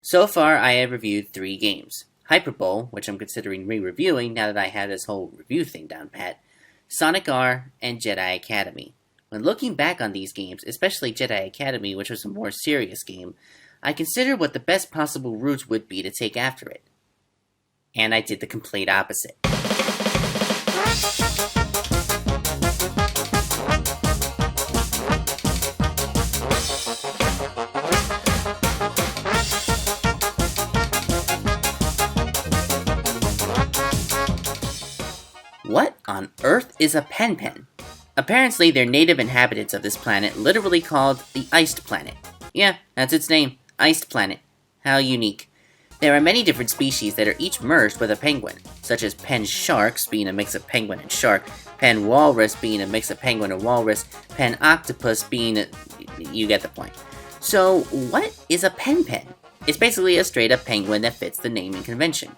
So far, I have reviewed 3 games. Hyper Bowl, which I'm considering re-reviewing now that I have this whole review thing down pat, Sonic R, and Jedi Academy. When looking back on these games, especially Jedi Academy, which was a more serious game, I considered what the best possible route would be to take after it. And I did the complete opposite. What on earth is a pen? Apparently, they're native inhabitants of this planet, literally called the Iced Planet. Yeah, that's its name, Iced Planet. How unique. There are many different species that are each merged with a penguin, such as pen sharks, being a mix of penguin and shark, pen walrus being a mix of penguin and walrus, pen octopus being a... you get the point. So, what is a pen? It's basically a straight-up penguin that fits the naming convention.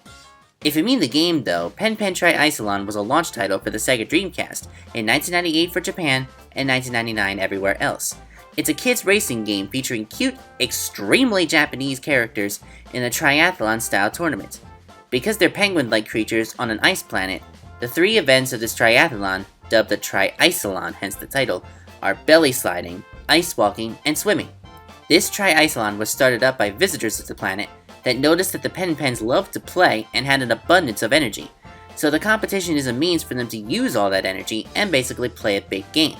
If you mean the game, though, Pen Triicelon was a launch title for the Sega Dreamcast in 1998 for Japan and 1999 everywhere else. It's a kids racing game featuring cute, extremely Japanese characters in a triathlon-style tournament. Because they're penguin-like creatures on an ice planet, the 3 events of this triathlon, dubbed the Triicelon, hence the title, are belly sliding, ice walking, and swimming. This Triicelon was started up by visitors to the planet that noticed that the Pens loved to play and had an abundance of energy, so the competition is a means for them to use all that energy and basically play a big game.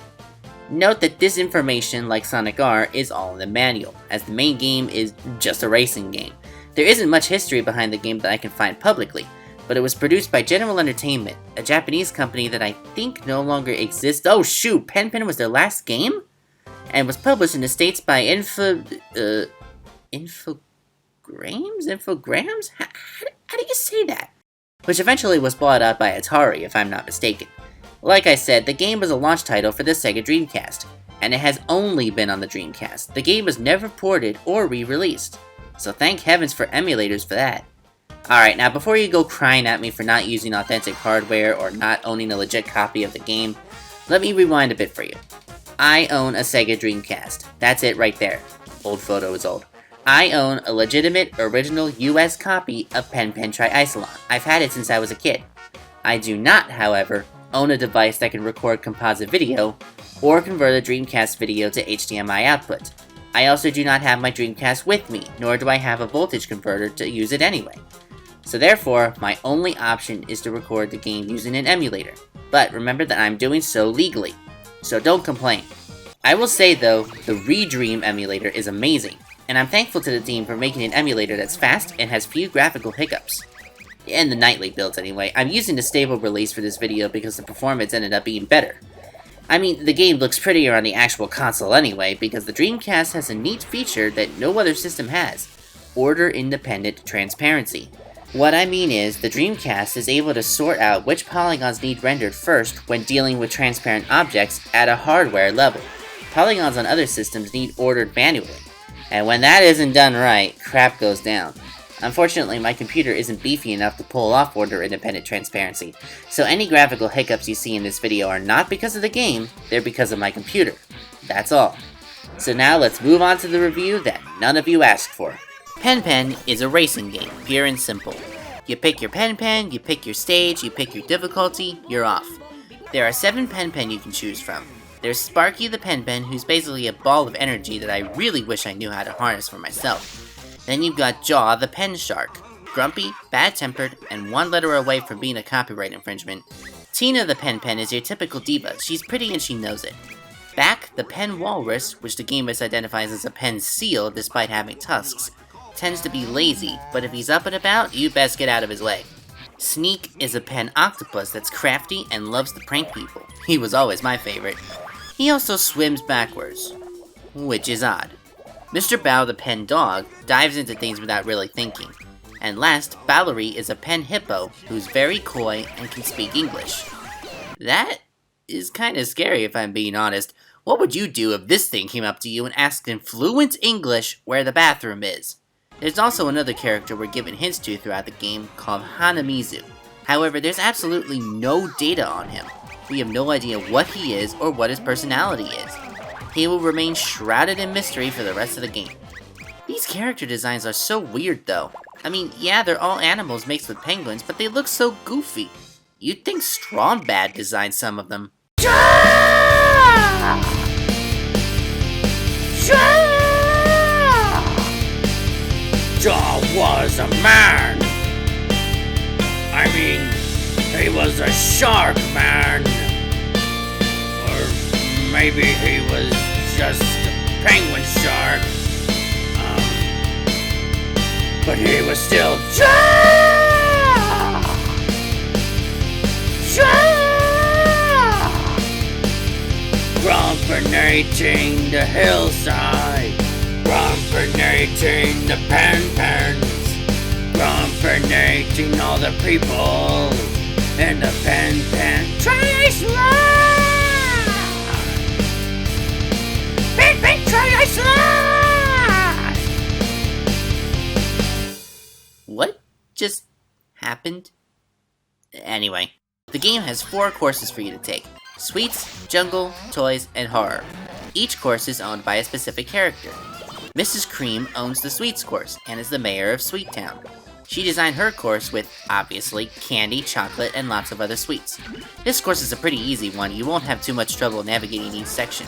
Note that this information, like Sonic R, is all in the manual, as the main game is just a racing game. There isn't much history behind the game that I can find publicly, but it was produced by General Entertainment, a Japanese company that I think no longer exists. Oh shoot, Pen was their last game? And was published in the States by Infogrames? How do you say that? Which eventually was bought out by Atari, if I'm not mistaken. Like I said, the game was a launch title for the Sega Dreamcast, and it has only been on the Dreamcast. The game was never ported or re-released, so thank heavens for emulators for that. Alright, now before you go crying at me for not using authentic hardware or not owning a legit copy of the game, let me rewind a bit for you. I own a Sega Dreamcast. That's it right there. Old photo is old. I own a legitimate, original US copy of Pen Triicelon. I've had it since I was a kid. I do not, however, own a device that can record composite video, or convert a Dreamcast video to HDMI output. I also do not have my Dreamcast with me, nor do I have a voltage converter to use it anyway. So therefore, my only option is to record the game using an emulator. But remember that I'm doing so legally, so don't complain. I will say though, the Redream emulator is amazing, and I'm thankful to the team for making an emulator that's fast and has few graphical hiccups. In the nightly builds anyway. I'm using the stable release for this video because the performance ended up being better. I mean, the game looks prettier on the actual console anyway, because the Dreamcast has a neat feature that no other system has: order-independent transparency. What I mean is, the Dreamcast is able to sort out which polygons need rendered first when dealing with transparent objects at a hardware level. Polygons on other systems need ordered manually, and when that isn't done right, crap goes down. Unfortunately, my computer isn't beefy enough to pull off order-independent transparency, so any graphical hiccups you see in this video are not because of the game, they're because of my computer. That's all. So now let's move on to the review that none of you asked for. Pen is a racing game, pure and simple. You pick your pen, you pick your stage, you pick your difficulty, you're off. There are 7 pen you can choose from. There's Sparky the Pen, who's basically a ball of energy that I really wish I knew how to harness for myself. Then you've got Jaw the Pen Shark, grumpy, bad-tempered, and 1 letter away from being a copyright infringement. Tina the Pen is your typical diva. She's pretty and she knows it. Back the Pen Walrus, which the game misidentifies as a pen seal despite having tusks, tends to be lazy, but if he's up and about, you best get out of his way. Sneak is a pen octopus that's crafty and loves to prank people. He was always my favorite. He also swims backwards, which is odd. Mr. Bao the Pen Dog dives into things without really thinking. And last, Ballery is a pen hippo who's very coy and can speak English. That is kinda scary if I'm being honest. What would you do if this thing came up to you and asked in fluent English where the bathroom is? There's also another character we're given hints to throughout the game called Hanamizu. However, there's absolutely no data on him. We have no idea what he is or what his personality is. He will remain shrouded in mystery for the rest of the game. These character designs are so weird though. I mean, yeah, they're all animals mixed with penguins, but they look so goofy. You'd think Strongbad designed some of them. Jaw was a man! I mean, he was a shark man! Or maybe he was just a penguin shark. But he was still Jaw! Grumpinating the hillside, grumpinating the pen-pens, grumpinating all the people in the pen-pen. Try slide! Pen-pen, try slide! What just happened? Anyway, the game has 4 courses for you to take. Sweets, Jungle, Toys, and Horror. Each course is owned by a specific character. Mrs. Cream owns the Sweets course and is the mayor of Sweet Town. She designed her course with, obviously, candy, chocolate, and lots of other sweets. This course is a pretty easy one, you won't have too much trouble navigating each section.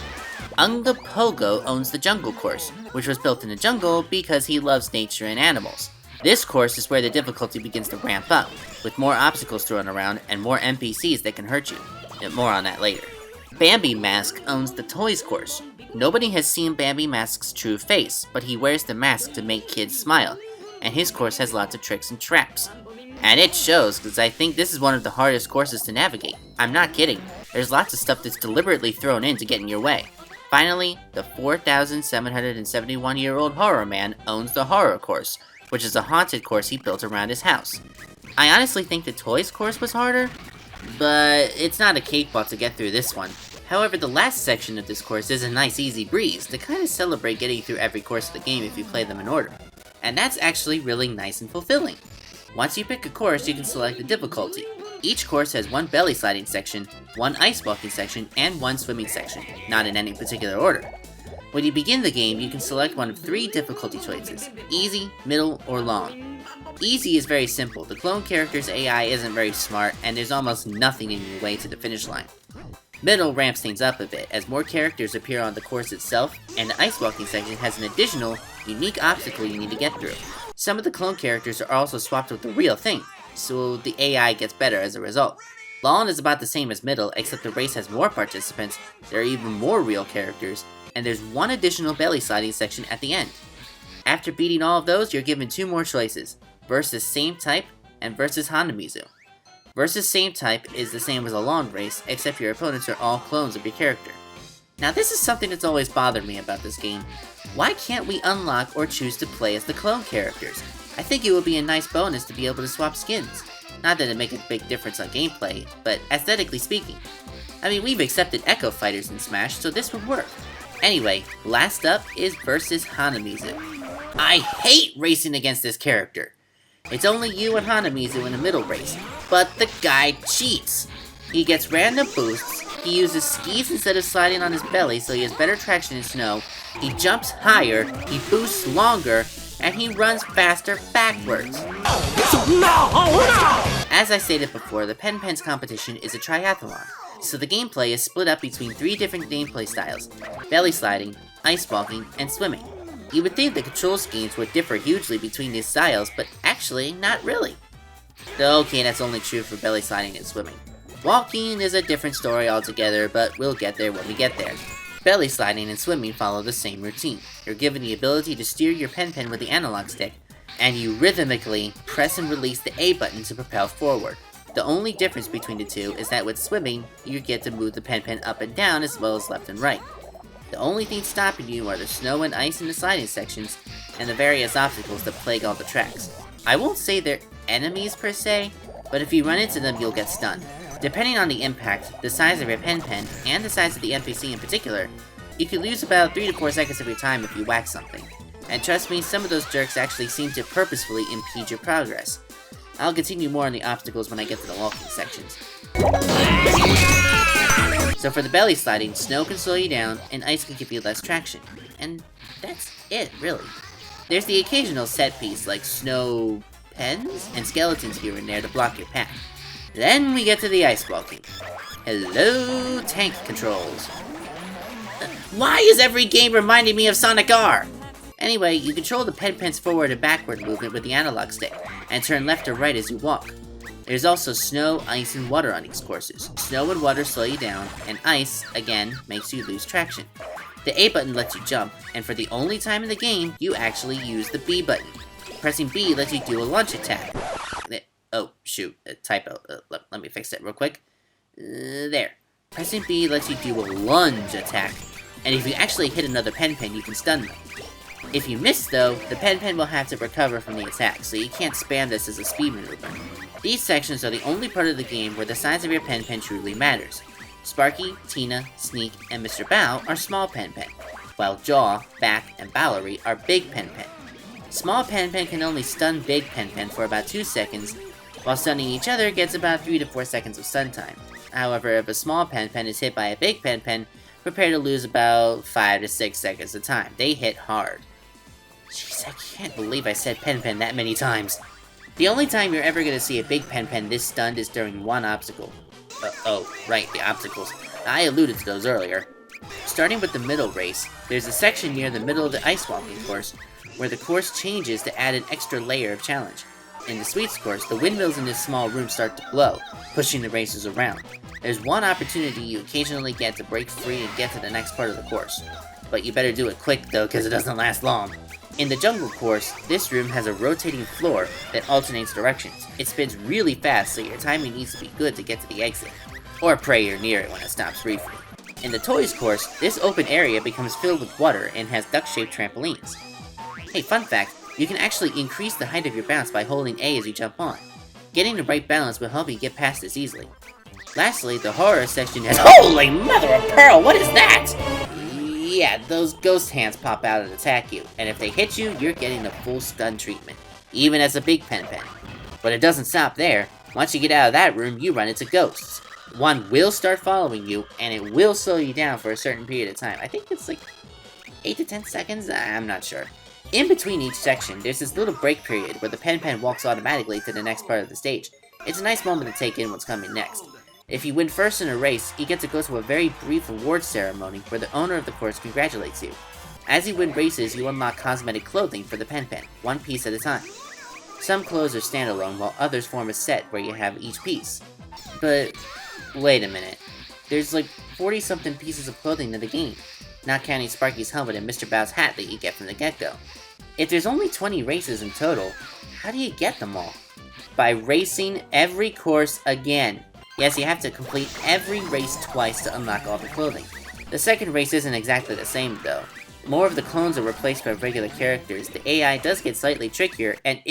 Unga Pogo owns the Jungle course, which was built in the jungle because he loves nature and animals. This course is where the difficulty begins to ramp up, with more obstacles thrown around and more NPCs that can hurt you. More on that later. Bambi Mask owns the Toys course. Nobody has seen Bambi Mask's true face, but he wears the mask to make kids smile, and his course has lots of tricks and traps. And it shows, because I think this is one of the hardest courses to navigate. I'm not kidding, there's lots of stuff that's deliberately thrown in to get in your way. Finally, the 4,771-year-old Horror Man owns the Horror course, which is a haunted course he built around his house. I honestly think the Toys course was harder, but it's not a cakewalk to get through this one. However, the last section of this course is a nice easy breeze to kind of celebrate getting through every course of the game if you play them in order. And that's actually really nice and fulfilling. Once you pick a course, you can select the difficulty. Each course has 1 belly sliding section, 1 ice walking section, and 1 swimming section, not in any particular order. When you begin the game, you can select one of 3 difficulty choices, easy, middle, or long. Easy is very simple, the clone character's AI isn't very smart, and there's almost nothing in your way to the finish line. Middle ramps things up a bit, as more characters appear on the course itself, and the ice walking section has an additional, unique obstacle you need to get through. Some of the clone characters are also swapped with the real thing, so the AI gets better as a result. Long is about the same as middle, except the race has more participants, there are even more real characters, and there's 1 additional belly sliding section at the end. After beating all of those, you're given 2 more choices, versus same type and versus Hanamizu. Versus same type is the same as a long race, except your opponents are all clones of your character. Now this is something that's always bothered me about this game. Why can't we unlock or choose to play as the clone characters? I think it would be a nice bonus to be able to swap skins. Not that it'd make a big difference on gameplay, but aesthetically speaking. I mean, we've accepted Echo Fighters in Smash, so this would work. Anyway, last up is versus Hanamizu. I hate racing against this character. It's only you and Hanamizu in the middle race, but the guy cheats. He gets random boosts, he uses skis instead of sliding on his belly so he has better traction in snow, he jumps higher, he boosts longer, and he runs faster backwards. As I stated before, the Pen Pens competition is a triathlon, so the gameplay is split up between 3 different gameplay styles: belly sliding, ice walking, and swimming. You would think the control schemes would differ hugely between these styles, but actually, not really. Though, okay, that's only true for belly sliding and swimming. Walking is a different story altogether, but we'll get there when we get there. Belly sliding and swimming follow the same routine. You're given the ability to steer your pen with the analog stick, and you rhythmically press and release the A button to propel forward. The only difference between the two is that with swimming, you get to move the pen up and down as well as left and right. The only thing stopping you are the snow and ice in the sliding sections, and the various obstacles that plague all the tracks. I won't say they're enemies per se, but if you run into them you'll get stunned. Depending on the impact, the size of your pen, and the size of the NPC in particular, you could lose about 3 to 4 seconds of your time if you whack something. And trust me, some of those jerks actually seem to purposefully impede your progress. I'll continue more on the obstacles when I get to the walking sections. So for the belly sliding, snow can slow you down, and ice can give you less traction. And that's it, really. There's the occasional set piece like snow pens and skeletons here and there to block your path. Then we get to the ice walking. Hello, tank controls. Why is every game reminding me of Sonic R? Anyway, you control the Pen-Pen's forward and backward movement with the analog stick, and turn left or right as you walk. There's also snow, ice, and water on these courses. Snow and water slow you down, and ice, again, makes you lose traction. The A button lets you jump, and for the only time in the game, you actually use the B button. Pressing B lets you do a launch attack. Oh, shoot, a typo. Let me fix that real quick. There. Pressing B lets you do a lunge attack, and if you actually hit another Pen-Pen, you can stun them. If you miss, though, the Pen-Pen will have to recover from the attack, so you can't spam this as a speed maneuver. These sections are the only part of the game where the size of your Pen-Pen truly matters. Sparky, Tina, Sneak, and Mr. Bow are small Pen-Pen, while Jaw, Back, and Ballery are big Pen-Pen. Small Pen-Pen can only stun big Pen-Pen for about 2 seconds, while stunning each other gets about 3 to 4 seconds of stun time. However, if a small Pen-Pen is hit by a big Pen-Pen, prepare to lose about 5 to 6 seconds of time. They hit hard. Jeez, I can't believe I said Pen-Pen that many times. The only time you're ever going to see a big Pen-Pen this stunned is during one obstacle. Oh, right, the obstacles. I alluded to those earlier. Starting with the middle race, there's a section near the middle of the ice walking course, where the course changes to add an extra layer of challenge. In the Sweets course, the windmills in this small room start to blow, pushing the racers around. There's one opportunity you occasionally get to break free and get to the next part of the course. But you better do it quick though, because it doesn't last long. In the jungle course, this room has a rotating floor that alternates directions. It spins really fast, so your timing needs to be good to get to the exit. Or pray you're near it when it stops briefly. In the toys course, this open area becomes filled with water and has duck-shaped trampolines. Hey, fun fact, you can actually increase the height of your bounce by holding A as you jump on. Getting the right balance will help you get past this easily. Lastly, the horror section has— Holy mother of pearl, what is that? Yeah, those ghost hands pop out and attack you, and if they hit you, you're getting the full stun treatment, even as a big Pen-Pen. But it doesn't stop there. Once you get out of that room, you run into ghosts. One will start following you, and it will slow you down for a certain period of time. I think it's like 8 to 10 seconds? I'm not sure. In between each section, there's this little break period where the Pen-Pen walks automatically to the next part of the stage. It's a nice moment to take in what's coming next. If you win first in a race, you get to go to a very brief award ceremony where the owner of the course congratulates you. As you win races, you unlock cosmetic clothing for the Pen-Pen, one piece at a time. Some clothes are standalone, while others form a set where you have each piece. But wait a minute. There's like 40-something pieces of clothing in the game, not counting Sparky's helmet and Mr. Bow's hat that you get from the get-go. If there's only 20 races in total, how do you get them all? By racing every course again. Yes, you have to complete every race twice to unlock all the clothing. The second race isn't exactly the same, though. More of the clones are replaced by regular characters. The AI does get slightly trickier, and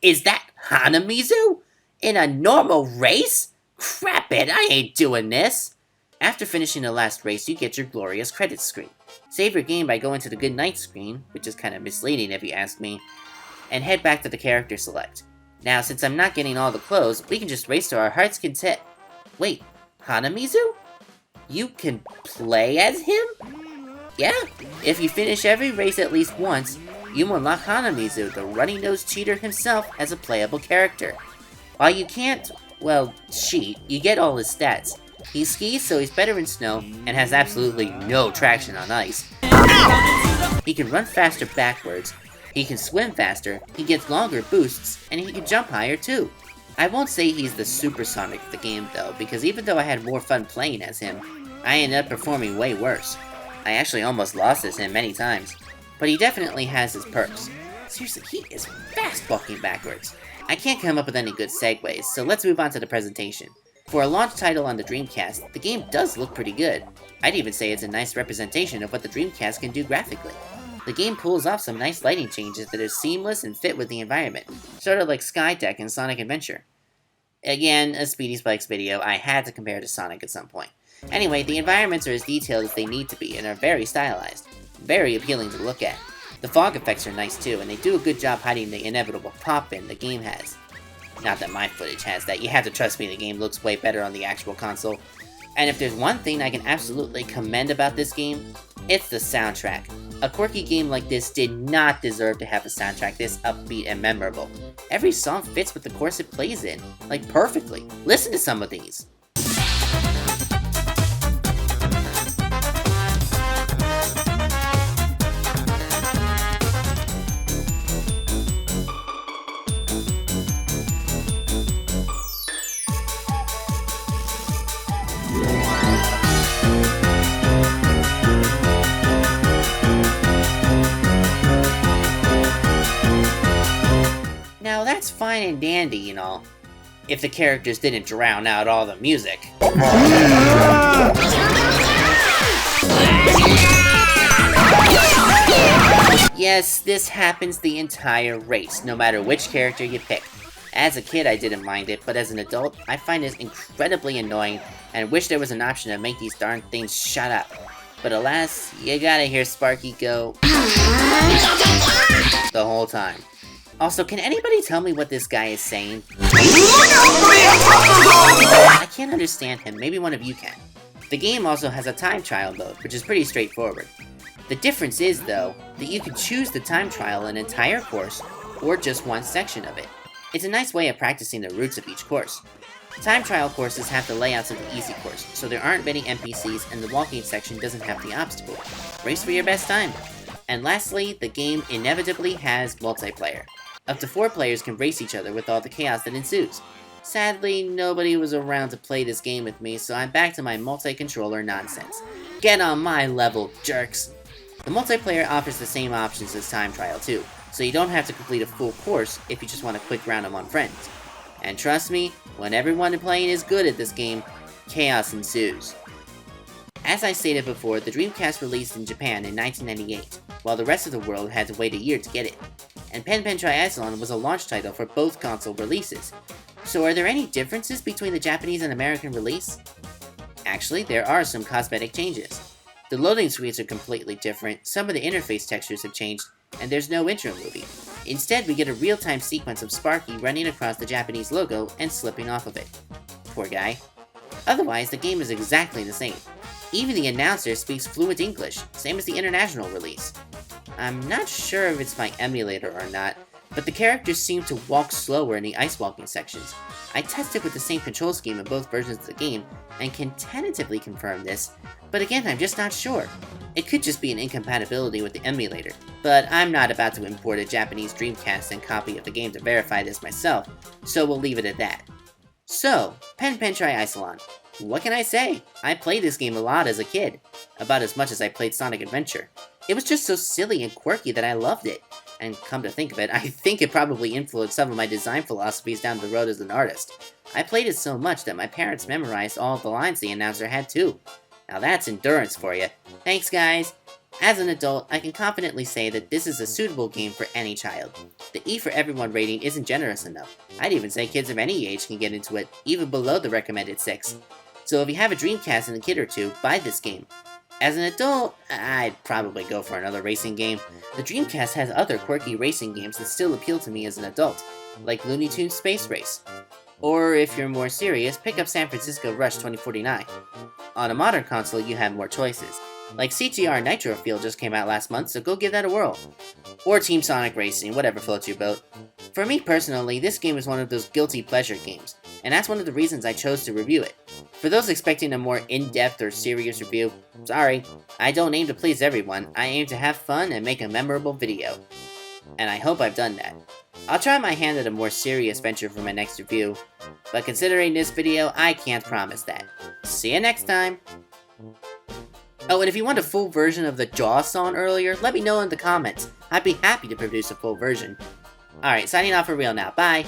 is that Hanamizu? In a normal race? Crap it, I ain't doing this! After finishing the last race, you get your glorious credits screen. Save your game by going to the good night screen, which is kind of misleading if you ask me, and head back to the character select. Now, since I'm not getting all the clothes, we can just race to our heart's content. Wait, Hanamizu? You can play as him? Yeah, if you finish every race at least once, you unlock Hanamizu, the runny-nosed cheater himself, as a playable character. While you can't, well, cheat, you get all his stats. He skis, so he's better in snow, and has absolutely no traction on ice. Ow! He can run faster backwards, he can swim faster, he gets longer boosts, and he can jump higher too. I won't say he's the supersonic of the game though, because even though I had more fun playing as him, I ended up performing way worse. I actually almost lost as him many times, but he definitely has his perks. Seriously, he is fast walking backwards. I can't come up with any good segues, so let's move on to the presentation. For a launch title on the Dreamcast, the game does look pretty good. I'd even say it's a nice representation of what the Dreamcast can do graphically. The game pulls off some nice lighting changes that are seamless and fit with the environment, sort of like Skydeck in Sonic Adventure. Again, a Speedy Spikes video, I had to compare to Sonic at some point. Anyway, the environments are as detailed as they need to be and are very stylized, very appealing to look at. The fog effects are nice too, and they do a good job hiding the inevitable pop-in the game has. Not that my footage has that, you have to trust me, the game looks way better on the actual console. And if there's one thing I can absolutely commend about this game, it's the soundtrack. A quirky game like this did not deserve to have a soundtrack this upbeat and memorable. Every song fits with the course it plays in, like perfectly. Listen to some of these. Now that's fine and dandy and all, if the characters didn't drown out all the music. Yes, this happens the entire race, no matter which character you pick. As a kid I didn't mind it, but as an adult, I find this incredibly annoying and wish there was an option to make these darn things shut up. But alas, you gotta hear Sparky go the whole time. Also, can anybody tell me what this guy is saying? I can't understand him, maybe one of you can. The game also has a time trial mode, which is pretty straightforward. The difference is, though, that you can choose to time trial an entire course, or just one section of it. It's a nice way of practicing the routes of each course. Time trial courses have the layouts of the easy course, so there aren't many NPCs and the walking section doesn't have the obstacle. Race for your best time. And lastly, the game inevitably has multiplayer. Up to 4 players can race each other with all the chaos that ensues. Sadly, nobody was around to play this game with me, so I'm back to my multi-controller nonsense. Get on my level, jerks! The multiplayer offers the same options as time trial too, so you don't have to complete a full course if you just want a quick round among friends. And trust me, when everyone playing is good at this game, chaos ensues. As I stated before, the Dreamcast released in Japan in 1998, while the rest of the world had to wait a year to get it. And Pen Pen Triathlon was a launch title for both console releases. So are there any differences between the Japanese and American release? Actually, there are some cosmetic changes. The loading screens are completely different, some of the interface textures have changed, and there's no intro movie. Instead, we get a real-time sequence of Sparky running across the Japanese logo and slipping off of it. Poor guy. Otherwise, the game is exactly the same. Even the announcer speaks fluent English, same as the international release. I'm not sure if it's my emulator or not, but the characters seem to walk slower in the ice walking sections. I tested with the same control scheme in both versions of the game, and can tentatively confirm this, but again, I'm just not sure. It could just be an incompatibility with the emulator, but I'm not about to import a Japanese Dreamcast and copy of the game to verify this myself, so we'll leave it at that. So, Pen Pen Triathlon. What can I say? I played this game a lot as a kid, about as much as I played Sonic Adventure. It was just so silly and quirky that I loved it, and come to think of it, I think it probably influenced some of my design philosophies down the road as an artist. I played it so much that my parents memorized all of the lines the announcer had too. Now that's endurance for you. Thanks guys! As an adult, I can confidently say that this is a suitable game for any child. The E for Everyone rating isn't generous enough. I'd even say kids of any age can get into it, even below the recommended 6. So if you have a Dreamcast and a kid or two, buy this game. As an adult, I'd probably go for another racing game. The Dreamcast has other quirky racing games that still appeal to me as an adult, like Looney Tunes Space Race. Or if you're more serious, pick up San Francisco Rush 2049. On a modern console, you have more choices. Like CTR Nitro Field just came out last month, so go give that a whirl. Or Team Sonic Racing, whatever floats your boat. For me personally, this game is one of those guilty pleasure games, and that's one of the reasons I chose to review it. For those expecting a more in-depth or serious review, sorry, I don't aim to please everyone, I aim to have fun and make a memorable video. And I hope I've done that. I'll try my hand at a more serious venture for my next review, but considering this video, I can't promise that. See you next time! Oh, and if you want a full version of the Jaws song earlier, let me know in the comments. I'd be happy to produce a full version. Alright, signing off for real now. Bye!